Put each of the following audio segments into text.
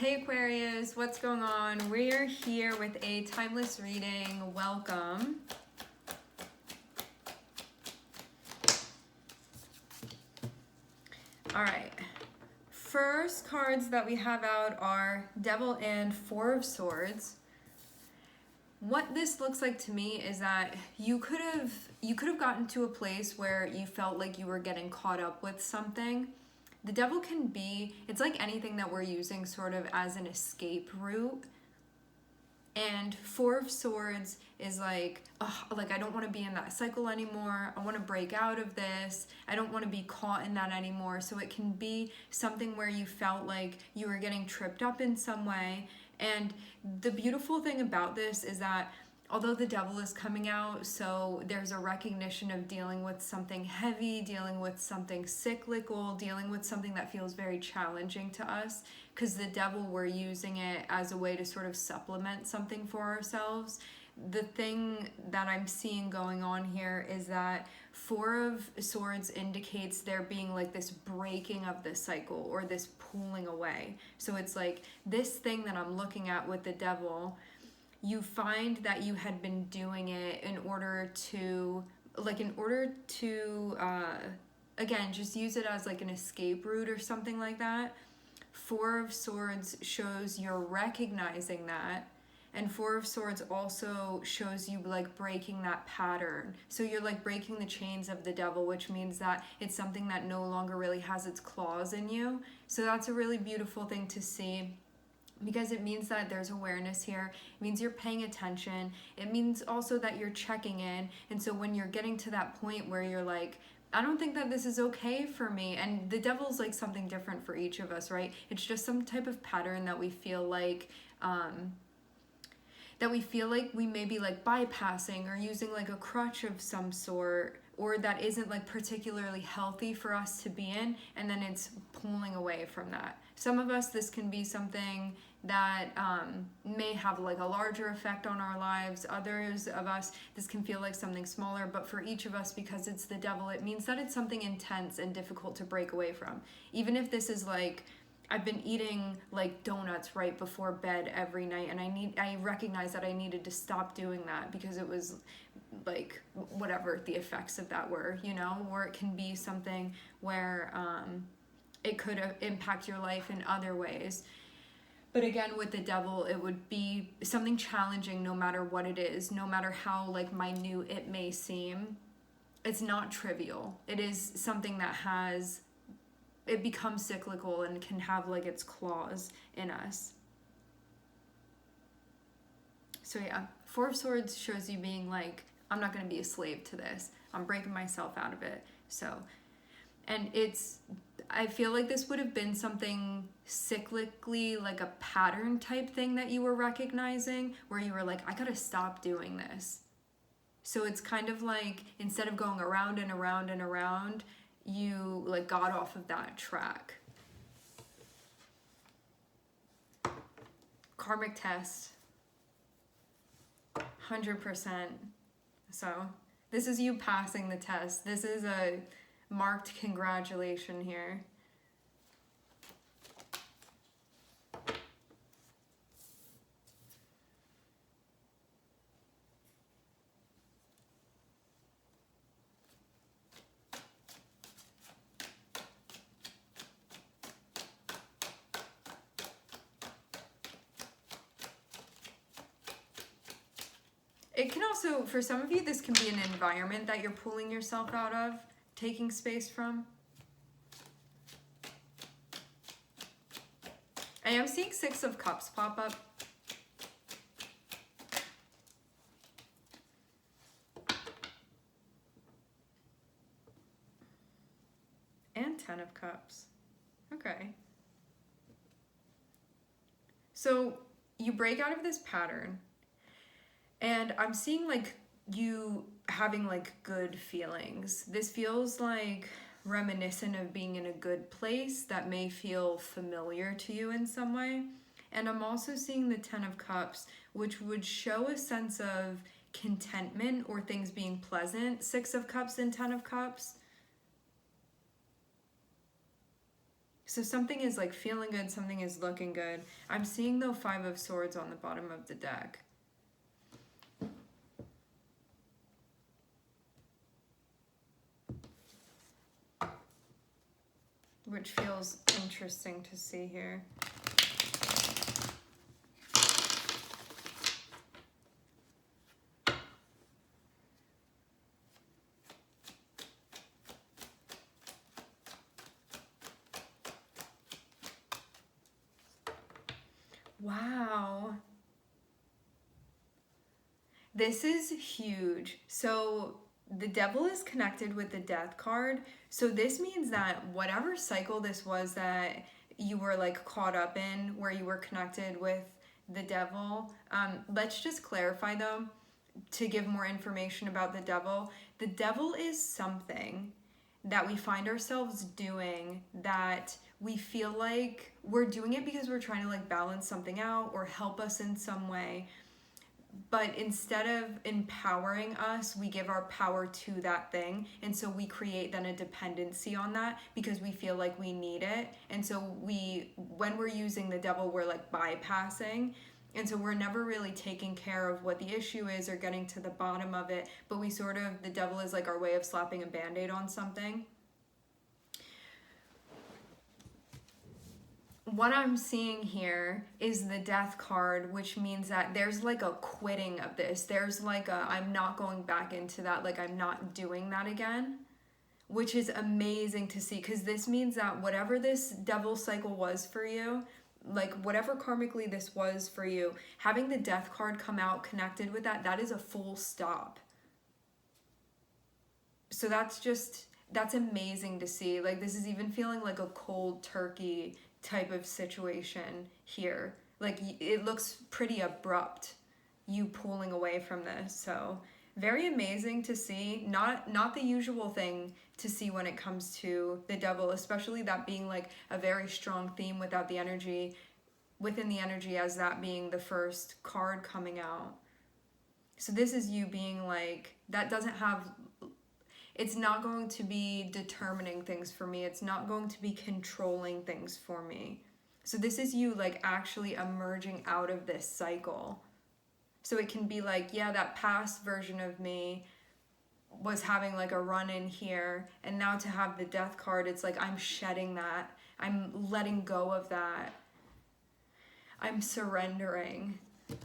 Hey Aquarius, what's going on? We're here with a timeless reading. Welcome. All right. First cards that we have out are Devil and Four of Swords. What this looks like to me is that you could have gotten to a place where you felt like you were getting caught up with something. The Devil can be, it's like anything that we're using sort of as an escape route. And Four of Swords is like, oh, like I don't want to be in that cycle anymore. I want to break out of this. I don't want to be caught in that anymore. So it can be something where you felt like you were getting tripped up in some way. And the beautiful thing about this is that although the Devil is coming out, so there's a recognition of dealing with something heavy, dealing with something cyclical, dealing with something that feels very challenging to us, because the Devil, we're using it as a way to sort of supplement something for ourselves. The thing that I'm seeing going on here is that Four of Swords indicates there being like this breaking of the cycle or this pulling away. So it's like this thing that I'm looking at with the Devil, you find that you had been doing it in order to, again, just use it as like an escape route or something like that. Four of Swords shows you're recognizing that. And Four of Swords also shows you like breaking that pattern. So you're like breaking the chains of the Devil, which means that it's something that no longer really has its claws in you. So that's a really beautiful thing to see, because it means that there's awareness here. It means you're paying attention. It means also that you're checking in. And so when you're getting to that point where you're like, I don't think that this is okay for me. And the Devil's like something different for each of us, right? It's just some type of pattern that we feel like, we may be like bypassing or using like a crutch of some sort, or that isn't like particularly healthy for us to be in, and then it's pulling away from that. Some of us, this can be something that may have like a larger effect on our lives. Others of us, this can feel like something smaller, but for each of us, because it's the Devil, it means that it's something intense and difficult to break away from. Even if this is like, I've been eating like donuts right before bed every night, and I recognize that I needed to stop doing that because it was like whatever the effects of that were, you know. Or it can be something where it could impact your life in other ways. But again, with the Devil, it would be something challenging no matter what it is, no matter how like minute it may seem. It's not trivial. It is something that it becomes cyclical and can have like its claws in us. So yeah, Four of Swords shows you being like, I'm not going to be a slave to this. I'm breaking myself out of it. So, and I feel like this would have been something cyclically, like a pattern type thing that you were recognizing, where you were like, I got to stop doing this. So it's kind of like, instead of going around and around and around, you like got off of that track. Karmic test. 100%. So this is you passing the test. This is a marked congratulation here. It can also, for some of you, this can be an environment that you're pulling yourself out of, taking space from. I am seeing Six of Cups pop up. And Ten of Cups. Okay. So you break out of this pattern. And I'm seeing like you having like good feelings. This feels like reminiscent of being in a good place that may feel familiar to you in some way. And I'm also seeing the Ten of Cups, which would show a sense of contentment or things being pleasant. Six of Cups and Ten of Cups. So something is like feeling good, something is looking good. I'm seeing the Five of Swords on the bottom of the deck. Which feels interesting to see here. Wow. This is huge. So the devil is connected with the death card. So this means that whatever cycle this was that you were like caught up in, where you were connected with the devil, let's just clarify though, to give more information about the devil. The devil is something that we find ourselves doing that we feel like we're doing it because we're trying to like balance something out or help us in some way. But instead of empowering us, we give our power to that thing. And so we create then a dependency on that because we feel like we need it. And so when we're using the devil, we're like bypassing. And so we're never really taking care of what the issue is or getting to the bottom of it. But the devil is like our way of slapping a Band-Aid on something. What I'm seeing here is the death card, which means that there's like a quitting of this. There's like I'm not going back into that, like I'm not doing that again, which is amazing to see because this means that whatever this devil cycle was for you, like whatever karmically this was for you, having the death card come out connected with that is a full stop. So that's amazing to see. Like this is even feeling like a cold turkey type of situation here. Like it looks pretty abrupt, you pulling away from this. So very amazing to see. Not the usual thing to see when it comes to the devil, especially that being like a very strong theme within the energy as that being the first card coming out. So this is you being like, that doesn't have, it's not going to be determining things for me. It's not going to be controlling things for me. So this is you like actually emerging out of this cycle. So it can be like, yeah, that past version of me was having like a run in here. And now to have the death card, it's like I'm shedding that. I'm letting go of that. I'm surrendering.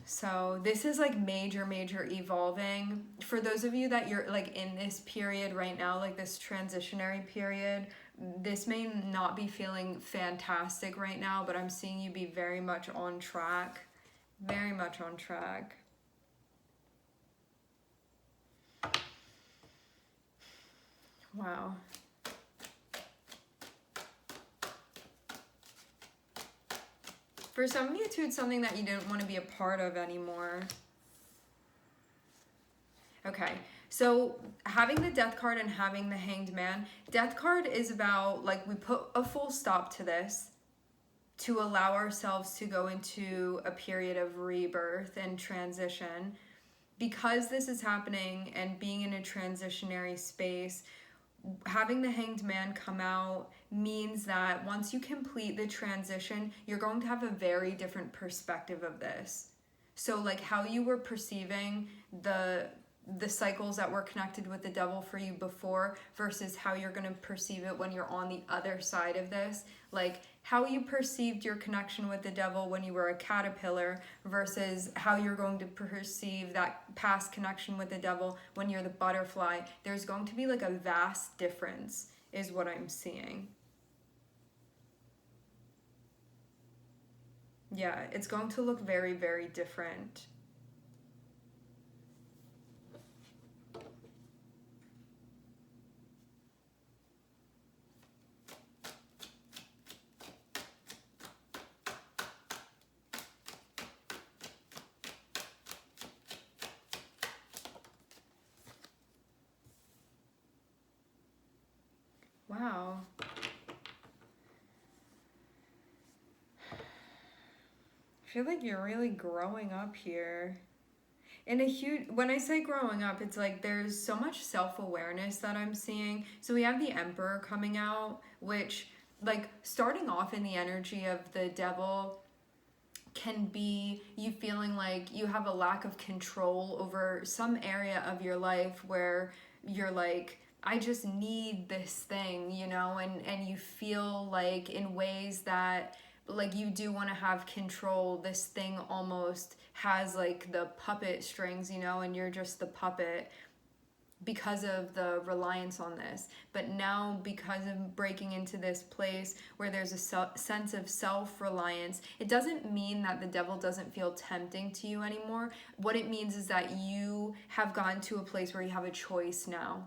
So this is like major evolving. For those of you that you're like in this period right now, like this transitionary period, this may not be feeling fantastic right now, but I'm seeing you be very much on track. Very much on track. Wow. For some of you too, it's something that you didn't want to be a part of anymore. Okay, so having the death card and having the Hanged Man, death card is about like we put a full stop to this to allow ourselves to go into a period of rebirth and transition. Because this is happening and being in a transitionary space, having the Hanged Man come out means that once you complete the transition, you're going to have a very different perspective of this. So like how you were perceiving the cycles that were connected with the devil for you before versus how you're going to perceive it when you're on the other side of this. Like how you perceived your connection with the devil when you were a caterpillar versus how you're going to perceive that past connection with the devil when you're the butterfly. There's going to be like a vast difference is what I'm seeing. Yeah, it's going to look very different. Wow. I feel like you're really growing up here. When I say growing up, it's like there's so much self-awareness that I'm seeing. So we have the Emperor coming out, which like starting off in the energy of the devil can be you feeling like you have a lack of control over some area of your life where you're like, I just need this thing, you know, and you feel like in ways that like you do want to have control. This thing almost has like the puppet strings, you know, and you're just the puppet because of the reliance on this. But now, because of breaking into this place where there's a sense of self-reliance, it doesn't mean that the devil doesn't feel tempting to you anymore. What it means is that you have gotten to a place where you have a choice now.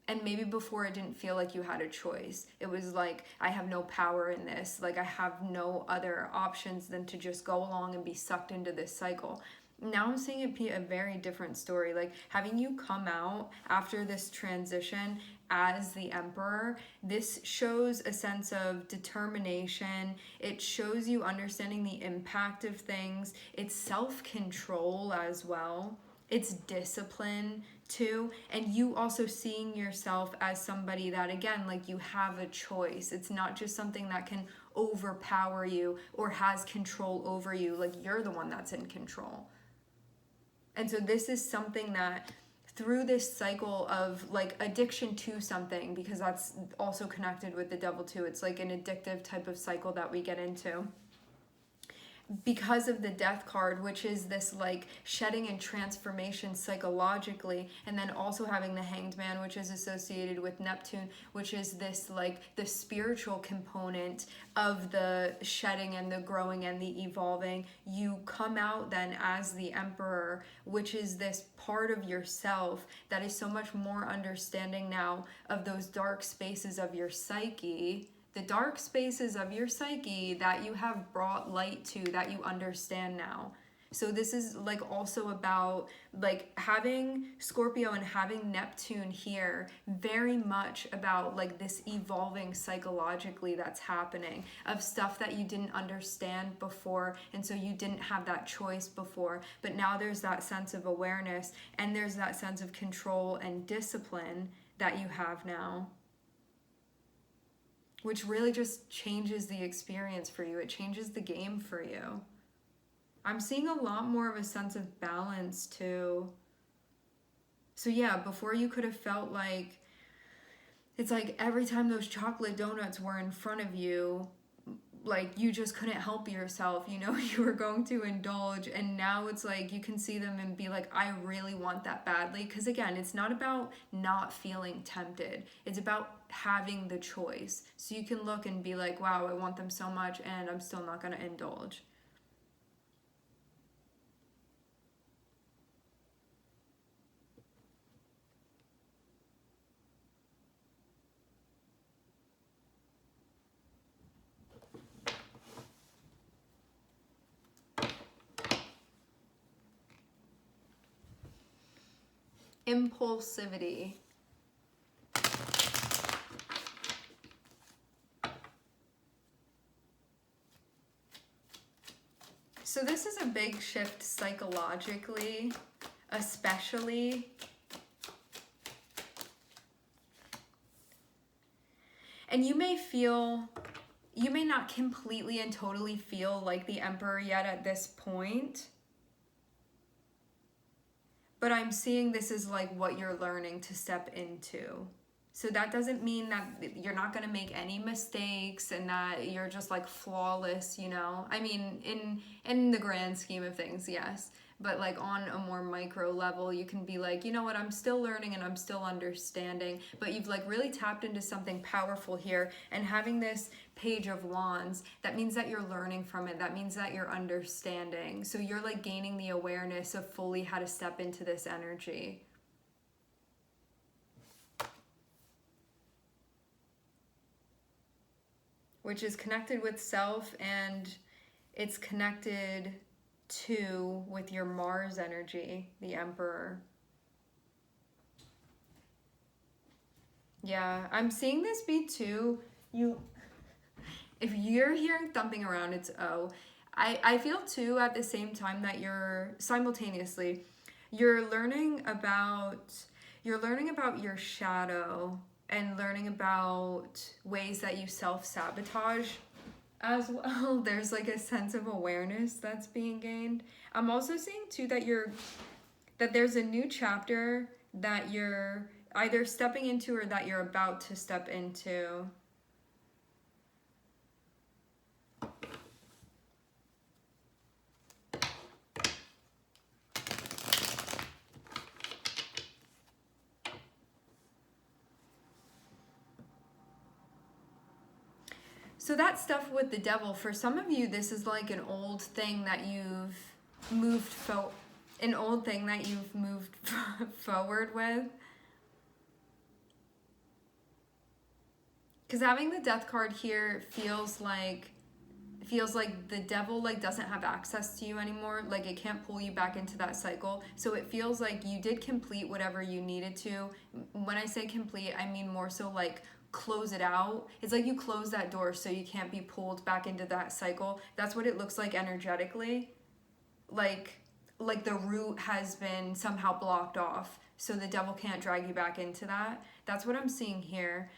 And maybe before it didn't feel like you had a choice. It was like, I have no power in this. Like, I have no other options than to just go along and be sucked into this cycle. Now I'm seeing it be a very different story. Like, having you come out after this transition as the emperor, this shows a sense of determination. It shows you understanding the impact of things. It's self-control as well. It's discipline too, and you also seeing yourself as somebody that, again, like, you have a choice. It's not just something that can overpower you or has control over you. Like, you're the one that's in control. And so this is something that through this cycle of like addiction to something, because that's also connected with the devil too, it's like an addictive type of cycle that we get into. Because of the death card, which is this like shedding and transformation psychologically, and then also having the Hanged Man, which is associated with Neptune, which is this like the spiritual component of the shedding and the growing and the evolving. You come out then as the emperor, which is this part of yourself that is so much more understanding now of those dark spaces of your psyche, the dark spaces of your psyche that you have brought light to, that you understand now. So this is like also about like having Scorpio and having Neptune here, very much about like this evolving psychologically that's happening of stuff that you didn't understand before, and so you didn't have that choice before, but now there's that sense of awareness and there's that sense of control and discipline that you have now, which really just changes the experience for you. It changes the game for you. I'm seeing a lot more of a sense of balance too. So yeah, before you could have felt like, it's like every time those chocolate donuts were in front of you, like you just couldn't help yourself, you know, you were going to indulge. And now it's like you can see them and be like, I really want that badly. Because again, it's not about not feeling tempted, it's about having the choice. So you can look and be like, wow, I want them so much and I'm still not going to indulge. Impulsivity. So this is a big shift psychologically, especially. And you may not completely and totally feel like the emperor yet at this point, but I'm seeing this is like what you're learning to step into. So that doesn't mean that you're not going to make any mistakes and that you're just like flawless, you know? I mean, in the grand scheme of things, yes. But like on a more micro level, you can be like, you know what, I'm still learning and I'm still understanding. But you've like really tapped into something powerful here. And having this Page of Wands, that means that you're learning from it. That means that you're understanding. So you're like gaining the awareness of fully how to step into this energy. Which is connected with self, and it's connected to with your Mars energy, the Emperor. Yeah, I'm seeing this be too. If you're hearing thumping around, it's I feel too at the same time that you're simultaneously, you're learning about your shadow. and learning about ways that you self-sabotage as well. There's like a sense of awareness that's being gained. I'm also seeing too that there's a new chapter that you're either stepping into or that you're about to step into. So that stuff with the devil, for some of you, this is like an old thing that you've moved forward with. Because having the death card here feels like the devil like doesn't have access to you anymore. Like it can't pull you back into that cycle. So it feels like you did complete whatever you needed to. When I say complete, I mean more so like close it out. It's like you close that door so you can't be pulled back into that cycle. That's what it looks like energetically. Like the root has been somehow blocked off, so the devil can't drag you back into that. That's what I'm seeing here.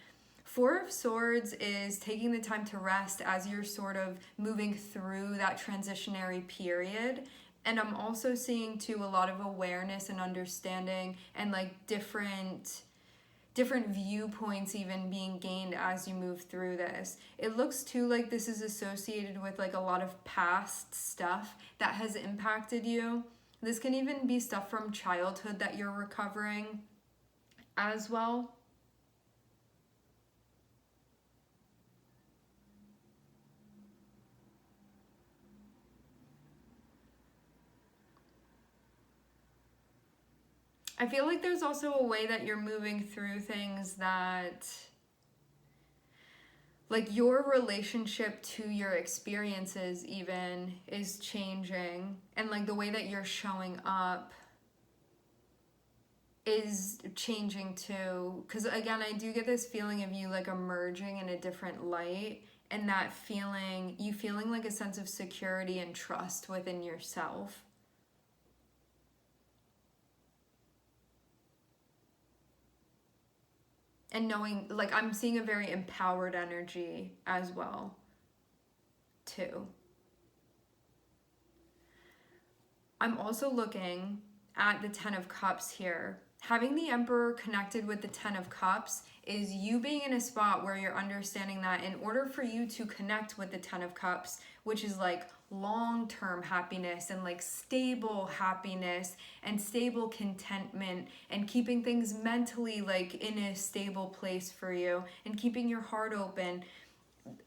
Four of Swords is taking the time to rest as you're sort of moving through that transitionary period. And I'm also seeing too a lot of awareness and understanding and like different viewpoints even being gained as you move through this. It looks too like this is associated with like a lot of past stuff that has impacted you. This can even be stuff from childhood that you're recovering as well. I feel like there's also a way that you're moving through things that, like your relationship to your experiences even is changing, and like the way that you're showing up is changing too. Because again, I do get this feeling of you like emerging in a different light, and that feeling, you feeling like a sense of security and trust within yourself. And knowing, like, I'm seeing a very empowered energy as well, too. I'm also looking at the Ten of Cups here. Having the Emperor connected with the Ten of Cups is you being in a spot where you're understanding that in order for you to connect with the Ten of Cups, which is like long-term happiness and like stable happiness and stable contentment and keeping things mentally like in a stable place for you and keeping your heart open,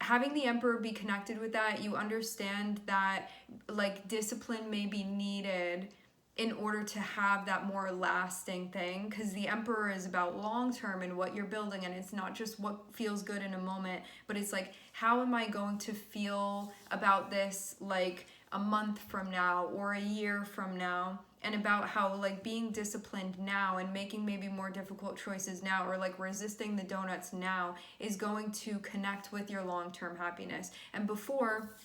having the Emperor be connected with that, you understand that like discipline may be needed in order to have that more lasting thing, because the Emperor is about long term and what you're building, and it's not just what feels good in a moment, but it's like, how am I going to feel about this like a month from now or a year from now? And about how like being disciplined now and making maybe more difficult choices now, or like resisting the donuts now, is going to connect with your long-term happiness. And before,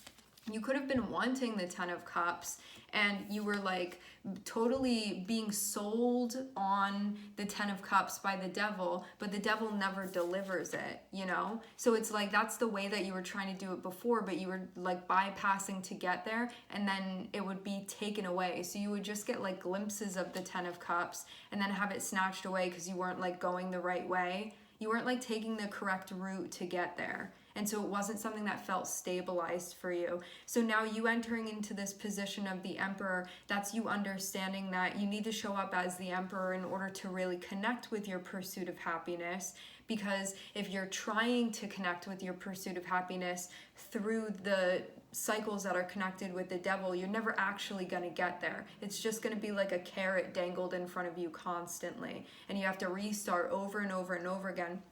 you could have been wanting the Ten of Cups and you were like totally being sold on the Ten of Cups by the devil, but the devil never delivers it, you know? So it's like that's the way that you were trying to do it before, but you were like bypassing to get there, and then it would be taken away. So you would just get like glimpses of the Ten of Cups and then have it snatched away because you weren't like going the right way. You weren't like taking the correct route to get there. And so it wasn't something that felt stabilized for you. So now you entering into this position of the Emperor, that's you understanding that you need to show up as the Emperor in order to really connect with your pursuit of happiness. Because if you're trying to connect with your pursuit of happiness through the cycles that are connected with the devil, you're never actually going to get there. It's just going to be like a carrot dangled in front of you constantly. And you have to restart over and over and over again.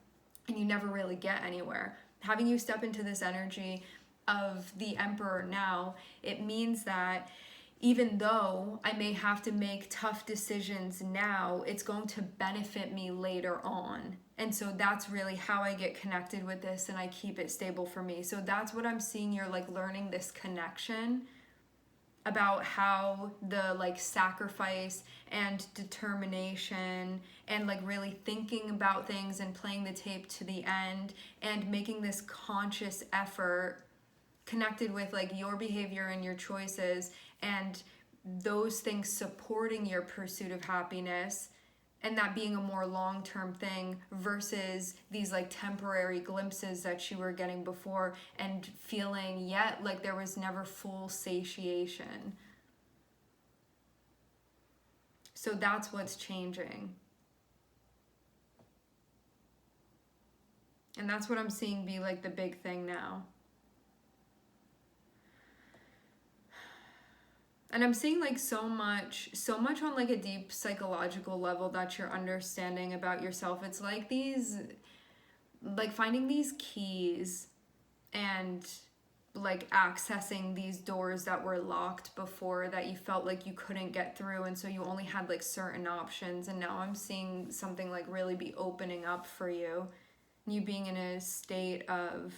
And you never really get anywhere. Having you step into this energy of the Emperor now, it means that even though I may have to make tough decisions now, it's going to benefit me later on. And so that's really how I get connected with this and I keep it stable for me. So that's what I'm seeing. You're like learning this connection about how the like sacrifice and determination and like really thinking about things and playing the tape to the end and making this conscious effort connected with like your behavior and your choices and those things supporting your pursuit of happiness, and that being a more long-term thing versus these like temporary glimpses that you were getting before and feeling yet like there was never full satiation. So that's what's changing. And that's what I'm seeing be like the big thing now. And I'm seeing like so much on like a deep psychological level that you're understanding about yourself. It's like these, like finding these keys and like accessing these doors that were locked before that you felt like you couldn't get through. And so you only had like certain options. And now I'm seeing something like really be opening up for you. You being in a state of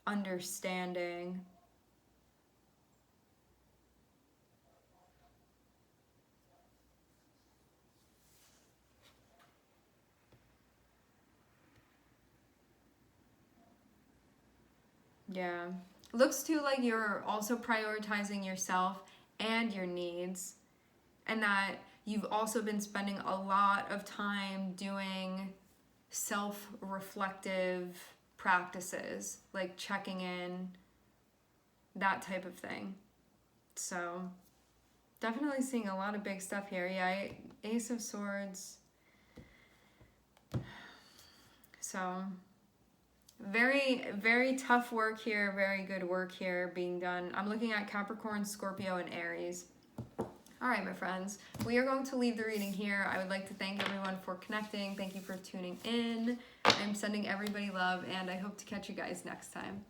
understanding. Yeah. Looks too like you're also prioritizing yourself and your needs, and that you've also been spending a lot of time doing self-reflective practices, like checking in, that type of thing. So, definitely seeing a lot of big stuff here. Yeah, Ace of Swords. So, very, very tough work here, very good work here being done. I'm looking at Capricorn, Scorpio, and Aries. All right, my friends, we are going to leave the reading here. I would like to thank everyone for connecting. Thank you for tuning in. I'm sending everybody love, and I hope to catch you guys next time.